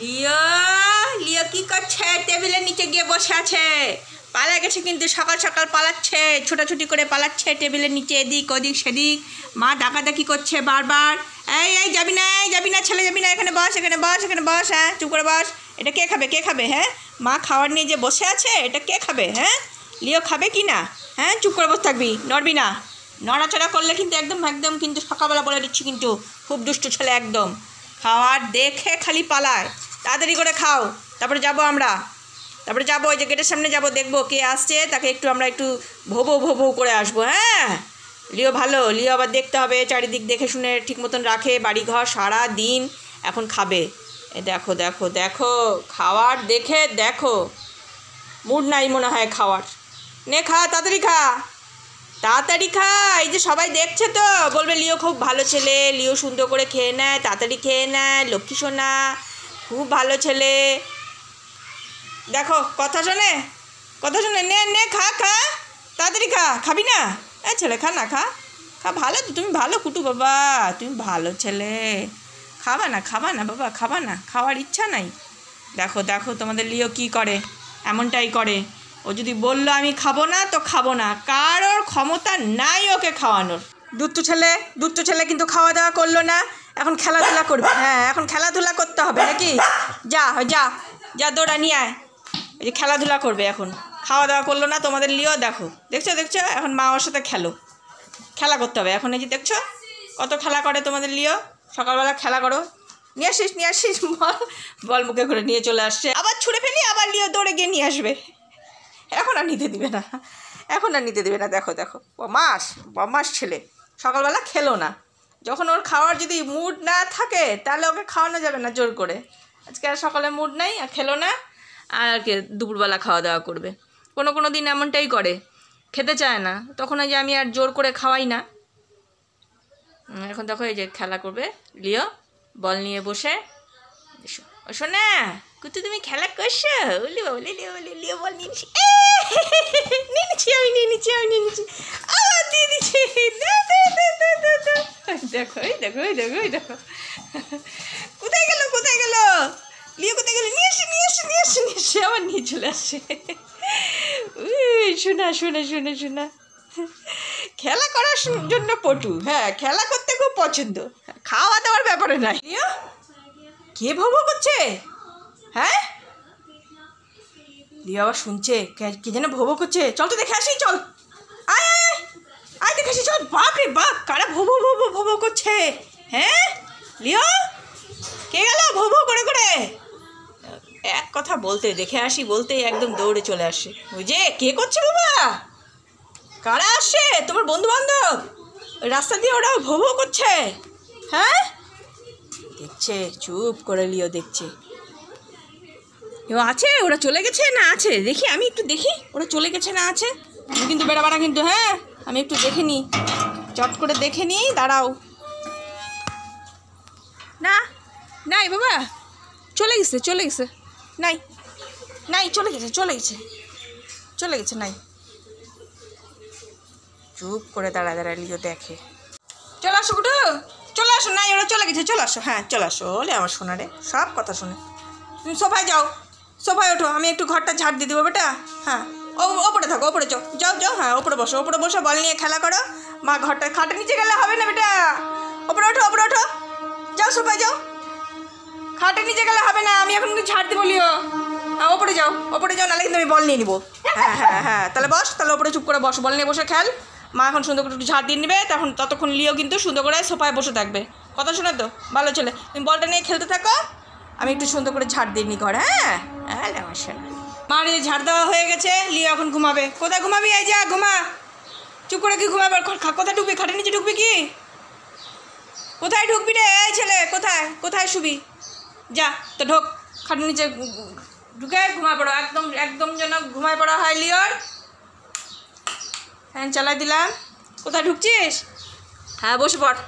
লিও লিও কি করছে? টেবিলের নিচে গিয়ে বসে আছে। পালা গেছে কিন্তু, সকাল সকাল পালাচ্ছে, ছোটাছুটি করে পালাচ্ছে টেবিলের নিচে, এদিক ওদিক সেদিক। মা ডাকাডাকি করছে বারবার, এই এই যাবি না, এই যাবি না, ছেলে যাবি না, এখানে বস, এখানে বস, এখানে বস। হ্যাঁ চুপ করে বস। এটা কে খাবে, কে খাবে? হ্যাঁ মা খাওয়ার নিয়ে যে বসে আছে, এটা কে খাবে? হ্যাঁ লিও খাবে কি না? হ্যাঁ চুপ করে বসে থাকবি, নড়বি না। নড়াচড়া করলে কিন্তু একদম একদম কিন্তু সকালবেলা বলে দিচ্ছি কিন্তু, খুব দুষ্টু ছেলে একদম। খাওয়ার দেখে খালি পালায়। তাড়াতাড়ি করে খাও, তারপরে যাবো আমরা, তারপরে যাবো ওই যে গেটের সামনে যাবো, দেখবো কে আসছে, তাকে একটু আমরা একটু ভোবো ভোবো করে আসবো। হ্যাঁ লিও ভালো, লিও আবার দেখতে হবে চারিদিক, দেখে শুনে ঠিক মতন রাখে বাড়িঘর সারা দিন। এখন খাবে, এ দেখো দেখো দেখো, খাওয়ার দেখে দেখো, মুড নাই মনে হয় খাওয়ার। নে খা, তাড়াতাড়ি খা, তাড়াতাড়ি খা। এই যে সবাই দেখছে তো, বলবে লিও খুব ভালো ছেলে, লিও সুন্দর করে খেয়ে নেয়, তাড়াতাড়ি খেয়ে নেয়, লক্ষ্মী সোনা, খুব ভালো ছেলে। দেখো কথা শোনে, কথা শোনে। নে নে খা খা, তাড়াতাড়ি খা। খাবি না? ছেলে খা না, খা খা, ভালো তো তুমি, ভালো কুটু বাবা, তুমি ভালো ছেলে। খাবা না, খাবা না বাবা, খাবা না, খাওয়ার ইচ্ছা নাই। দেখো দেখো তোমাদের লিও কি করে, এমনটাই করে। ও যদি বললো আমি খাবো না তো খাবো না, কারোর ক্ষমতা নাই ওকে খাওয়ানোর। দুষ্টু ছেলে, দুষ্টু ছেলে কিন্তু খাওয়া দাওয়া করলো না, এখন খেলাধুলা করবে। হ্যাঁ এখন খেলাধুলা করতে হবে নাকি? যা যা যা, দৌড়া নিয়ে আয়, এই যে খেলাধুলা করবে এখন। খাওয়া দাওয়া করলো না তোমাদের লিও, দেখো দেখছো দেখছো, এখন মা ওর সাথে খেলা করতে হবে এখন। এই যে দেখছো কত খেলা করে তোমাদের লিও, সকালবেলা খেলা করো, নিয়ে আসিস নিয়ে আসিস, বল মুখে করে নিয়ে চলে আসছে, আবার ছুঁড়ে ফেলি, আবার লিও দৌড়ে গিয়ে নিয়ে আসবে। এখন আর নিতে দিবে না, এখন আর নিতে দেবে না। দেখো দেখো, বদমাস বদমাস ছেলে, সকালবেলা খেলো না। যখন ওর খাওয়ার যদি মুড না থাকে তাহলে ওকে খাওয়ানো যাবে না জোর করে। আজকে আর সকালে মুড নাই, আর খেলো না, আর কে দুপুরবেলা খাওয়া দাওয়া করবে। কোনো কোনো দিন এমনটাই করে, খেতে চায় না, তখন ওই যে আমি আর জোর করে খাওয়াই না। এখন দেখো এই যে খেলা করবে লিও, বল নিয়ে বসে। ওসো না কুতু, তুমি খেলা করছো? লিও লিও বল নিয়ে নিচ্ছি, নিয়ে নিচ্ছি আমি, নিয়ে নিচ্ছি আমি, নিয়ে নিচ্ছি, আবার দিয়ে দিচ্ছি। দেখো এই দেখো এই দেখো এই দেখো, কোথায় গেল কোথায় গেল লিও, কোথায় গেল? নিয়ে আসি নিয়ে আসি নিয়ে আসি নিয়ে আসি, আবার নিয়ে চলে আসছে। শোনা শোনা শোনা শোনা, খেলা করার জন্য পটু, হ্যাঁ খেলা করতে খুব পছন্দ, খাওয়া দাওয়ার ব্যাপারে নাই। কে ভোগ করছে? হ্যাঁ লিও আবার শুনছে কে যেন ভোগ করছে, চল তো দেখে আসি, চল আয় আয় আয় আয় দেখে আসি, চল। বাপ রে বাপ, কারা ভোগ করছে? হ্যাঁ লিও, কে গেল ভোগ করে করে? এক কথা বলতে, দেখে আসি বলতে একদম দৌড়ে চলে আসে। ওই যে কে করছে বাবা, কারা আসে? তোমার বন্ধু বান্ধব রাস্তা দিয়ে, ওরা ভোগ করছে। হ্যাঁ দেখছে, চুপ করে লিও দেখছে। ও আছে, ওরা চলে গেছে না আছে? দেখি আমি একটু দেখি, ওরা চলে গেছে না আছে। আমি কিন্তু বেড়াবা না কিন্তু, হ্যাঁ আমি একটু দেখে নিই, চট করে দেখে নিই, দাঁড়াও। না নাই বাবা, চলে গেছে চলে গেছে, নাই নাই, চলে গেছে চলে গেছে চলে গেছে, নাই। চুপ করে দাঁড়া দাঁড়া লিও দেখে। চলে আসো কুটু, চলে আসো, নাই ওরা চলে গেছে, চলে আসো, হ্যাঁ চলে আসো। বলে আমার শোনারে সব কথা শোনে। তুমি সোফায় যাও, সোফায় ওঠো, আমি একটু ঘরটা ঝাড় দিয়ে দেবো বেটা। হ্যাঁ ওপরে থাকো, ওপরে যাও যাও যাও, হ্যাঁ ওপরে বসো, ওপরে বসো, বল নিয়ে খেলা করো। মা ঘরটা, খাটের নিচে গেলে হবে না বেটা, ওপরে ওঠো ওপরে ওঠো, যাও সোফায় যাও, খাটের নিচে গেলে হবে না, আমি এখন কিন্তু ঝাড় দিয়ে বলিও। হ্যাঁ ওপরে যাও নাহলে কিন্তু আমি বল নিয়ে নিবো। হ্যাঁ হ্যাঁ হ্যাঁ তাহলে বস, তাহলে ওপরে চুপ করে বস, বল নিয়ে বসে খেল। মা এখন সুন্দর করে একটু ঝাড় দিয়ে নেবে, ততক্ষণ লিও কিন্তু সুন্দর করে সোফায় বসে থাকবে। কথা শোনে তো, ভালো ছেলে, তুমি বলটা নিয়ে খেলতে থাকো, আমি একটু সুন্দর করে ঝাড় দিয়ে নি ঘর। হ্যাঁ হ্যাঁ আমার শোনা, মার এই ঝাড় দেওয়া হয়ে গেছে, লিও এখন ঘুমাবে। কোথায় ঘুমাবি? এই যা ঘুমা, চুপ করে কি ঘুমাবে? কোথায় ঢুকবি? খাটের নিচে ঢুকবি কি? কোথায় ঢুকবি রে এই ছেলে? কোথায় কোথায় শুবি? যা তো ঢোক, খাটের নিচে ঢুকে ঘুমায় পড়ো, একদম একদম যেন ঘুমায় পড়া হয় লিওর। ফ্যান চালাই দিলাম। কোথায় ঢুকছিস? হ্যাঁ বসে পড়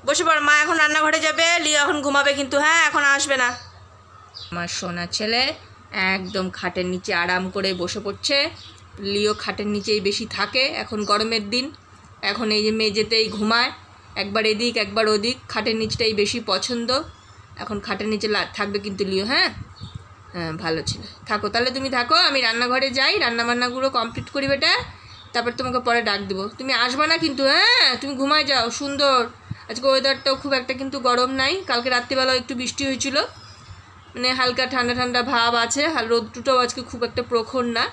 বসে পড়, মা এখন রান্নাঘরে যাবে, লিও এখন ঘুমাবে কিন্তু, হ্যাঁ এখন আসবে না। আমার সোনা ছেলে একদম খাটের নিচে আরাম করে বসে পড়ছে। লিও খাটের নিচেই বেশি থাকে এখন গরমের দিন, এখন এই যে মেঝেতেই ঘুমায়, একবার এদিক একবার ওদিক, খাটের নিচটাই বেশি পছন্দ। এখন খাটের নিচে থাকবে কিন্তু লিও। হ্যাঁ হ্যাঁ ভালো ছিল, থাকো তাহলে, তুমি থাকো, আমি রান্নাঘরে যাই, রান্নাবান্নাগুলো কমপ্লিট করি বেটা, তারপর তোমাকে পরে ডাক দেবো। তুমি আসবে না কিন্তু, হ্যাঁ তুমি ঘুমায় যাও সুন্দর। আজকে ওয়েদারটাও খুব একটা কিন্তু গরম নাই, কালকে রাত্রিবেলাও একটু বৃষ্টি হয়েছিল, মানে হালকা ঠান্ডা ঠান্ডা ভাব আছে, রোদটাও আজকে খুব একটা প্রখর না,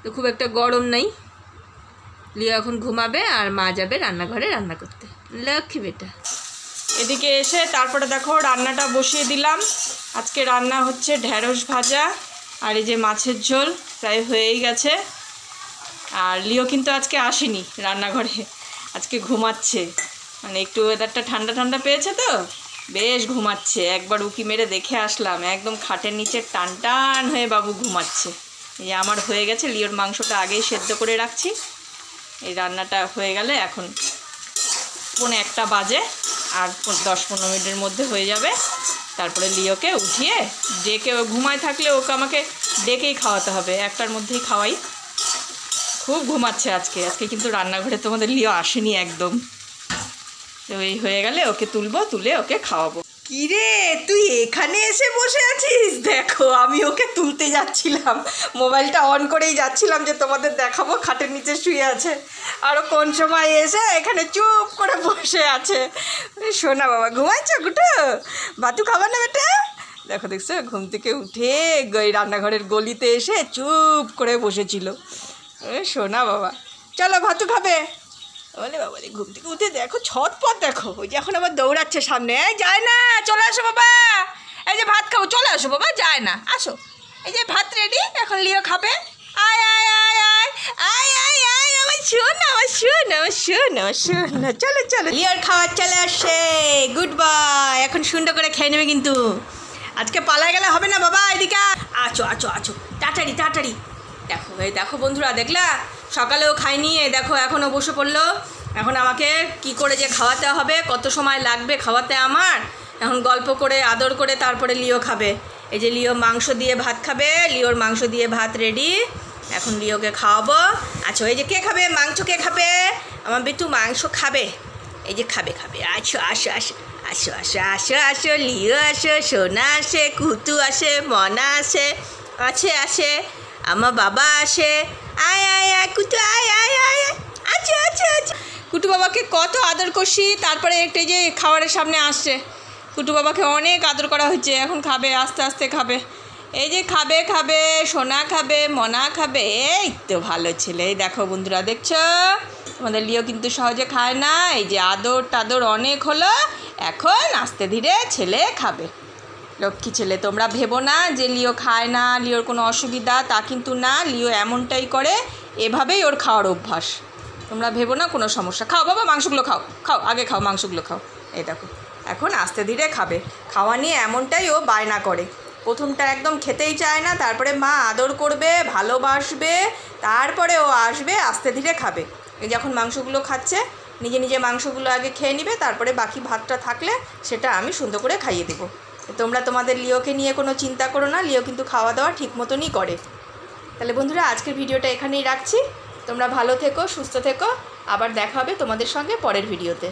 তো খুব একটা গরম নাই। লিও এখন ঘুমাবে আর মা যাবে রান্নাঘরে রান্না করতে। লক্ষ্মী বেটা। এদিকে এসে তারপরে দেখো রান্নাটা বসিয়ে দিলাম। আজকে রান্না হচ্ছে ঢ্যাঁড়স ভাজা আর এই যে মাছের ঝোল প্রায় হয়েই গেছে। আর লিও কিন্তু আজকে আসেনি রান্নাঘরে, আজকে ঘুমাচ্ছে, মানে একটু ওয়েদারটা ঠান্ডা ঠান্ডা পেয়েছে তো বেশ ঘুমাচ্ছে। একবার উকি মেরে দেখে আসলাম, একদম খাটের নিচে টান টান হয়ে বাবু ঘুমাচ্ছে। এই আমার হয়ে গেছে, লিওর মাংসটা আগেই সেদ্ধ করে রাখছি, এই রান্নাটা হয়ে গেলে এখন 1:45 বাজে, আর 10-15 মিনিটের মধ্যে হয়ে যাবে। তারপরে লিওকে উঠিয়ে ডেকে, ও ঘুমায় থাকলে ওকে আমাকে ডেকেই খাওয়াতে হবে, 1টার মধ্যেই খাওয়াই। খুব ঘুমাচ্ছে আজকে, আজকে কিন্তু রান্নাঘরে তোমাদের লিও আসেনি একদম। তো এই হয়ে গেলে ওকে তুলবো, তুলে ওকে খাওয়াবো। কিরে তুই এখানে এসে বসে আছিস? দেখো আমি ওকে তুলতে যাচ্ছিলাম, মোবাইলটা অন করেই যাচ্ছিলাম যে তোমাদের দেখাবো, খাটের নিচে শুয়ে আছে। আরও কোন সময় এসে এখানে চুপ করে বসে আছে। শোনা বাবা, ঘুমাচ্ছ গুটো? বাতু খাবার না বেটা? দেখো দেখছো, ঘুম থেকে উঠে রান্নাঘরের গলিতে এসে চুপ করে বসেছিল। শোনা বাবা, চলো ভাতু খাবে বলে। বাবা ঘুম থেকে উঠে দেখো ছটপট, দেখো ওই যে এখন আবার দৌড়াচ্ছে সামনে। এই যায় না, চলে আসো বাবা, এই যে ভাত খাবো, চলে আসো বাবা, যায় না, আসো, এই যে ভাত রেডি, এখন লিও খাবে। আয় আয় আয় আয় আয় আয় আয় আমার শোন, আমার শোন, আমার শোন, আমার শোন, চলো চলো, লিওর খাওয়ার চলে আসছে। গুড বয়, এখন সুন্দর করে খেয়ে নেবে কিন্তু, আজকে পালায় গেলে হবে না বাবা। এদিকে আছো আছো আছো, তাড়াতাড়ি তাড়াতাড়ি। দেখো এই দেখো বন্ধুরা, দেখলা সকালেও খাইনি, দেখো এখনও বসে পড়লো। এখন আমাকে কি করে যে খাওয়াতে হবে, কত সময় লাগবে খাওয়াতে আমার। এখন গল্প করে আদর করে তারপরে লিও খাবে। এই যে লিও মাংস দিয়ে ভাত খাবে, লিওর মাংস দিয়ে ভাত রেডি, এখন লিওকে খাওয়াবো। আচ্ছা এই যে কে খাবে মাংস, কে খাবে? আমার বিট্টু মাংস খাবে, এই যে খাবে খাবে। আচ্ছা আসো আসো আসো আসো আসো আসো, লিও আসো, সোনা আসে, কুতু আসে, মনা আসে, আছে আসে, আমার বাবা আসে। আয় আয় আয় কুতু, আয় আয় আয়, আচ্ছা আচ্ছা আচ্ছা। কুটু বাবাকে কত আদর করছি, তারপরে একটা যে খাবারের সামনে আসছে। কুটু বাবাকে অনেক আদর করা হয়েছে, এখন খাবে, আস্তে আস্তে খাবে। এই যে খাবে খাবে, সোনা খাবে, মনা খাবে, এই তো ভালো ছেলে। এই দেখো বন্ধুরা, দেখছো আমাদের লিও কিন্তু সহজে খায় না, এই যে আদর টাদর অনেক হলো, এখন আস্তে ধীরে ছেলে খাবে। লক্ষ্মী ছেলে। তোমরা ভেবো না যে লিও খায় না, লিওর কোনো অসুবিধা, তা কিন্তু না, লিও এমনটাই করে, এভাবেই ওর খাওয়ার অভ্যাস। তোমরা ভেবো না কোনো সমস্যা। খাও বাবা মাংসগুলো খাও, খাও আগে খাও, মাংসগুলো খাও। এই দেখো এখন আস্তে ধীরে খাবে। খাওয়া নিয়ে এমনটাই ও বায়না করে, প্রথমটা একদম খেতেই চায় না, তারপরে মা আদর করবে, ভালোবাসবে, তারপরে ও আসবে, আস্তে ধীরে খাবে। এই যখন মাংসগুলো খাচ্ছে, নিজে নিজে মাংসগুলো আগে খেয়ে নিবে, তারপরে বাকি ভাতটা থাকলে সেটা আমি সুন্দর করে খাইয়ে দেবো। তোমরা তোমাদের লিওকে নিয়ে কোনো চিন্তা করো না, লিও কিন্তু খাওয়া দাওয়া ঠিক মতনই করে। তাহলে বন্ধুরা আজকের ভিডিওটা এখানেই রাখছি, তোমরা ভালো থেকো, সুস্থ থেকো, আবার দেখা হবে তোমাদের সঙ্গে পরের ভিডিওতে।